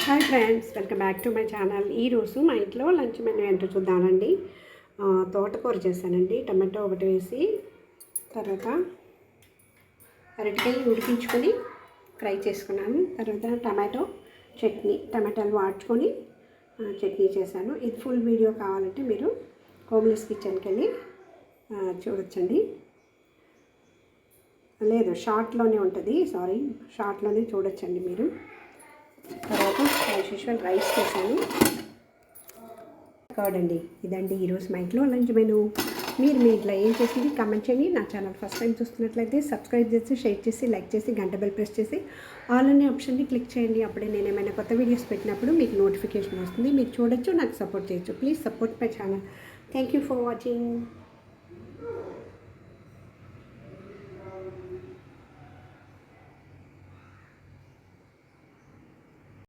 Hi friends, welcome back to my channel. ఈరోజు మా ఇంట్లో లంచ్ మెనూ ఏంటో చూద్దామండి. తోటకూర చేశానండి. టమాటో ఒకటి వేసి, తర్వాత అరటికాయ ఉడికించుకొని ఫ్రై చేసుకున్నాను. తర్వాత టమాటాలు వాడుకొని చట్నీ చేశాను. ఇది ఫుల్ వీడియో కావాలంటే మీరు హోమ్లెస్ కిచెన్కి వెళ్ళి చూడొచ్చండి. లేదు, షార్ట్లోనే ఉంటుంది, షార్ట్లోనే చూడొచ్చండి మీరు. తర్వాత యాజ్ యూజువల్ రైస్ చేశాను. కాదండి, ఇదండి ఈరోజు మా ఇంట్లో లంచ్ మెనూ. మీరు మీ ఇంట్లో ఏం చేసింది కామెంట్ చేయండి. నా ఛానల్ ఫస్ట్ టైం చూస్తున్నట్లయితే సబ్స్క్రైబ్ చేసి, షేర్ చేసి, లైక్ చేసి, గంట బెల్ ప్రెస్ చేసి ఆల్ అనే ఆప్షన్ని క్లిక్ చేయండి. అప్పుడే నేను ఏమైనా కొత్త వీడియోస్ పెట్టినప్పుడు మీకు నోటిఫికేషన్ వస్తుంది. మీరు చూడొచ్చు, నాకు సపోర్ట్ చేయొచ్చు. Please support my channel. Thank you for watching.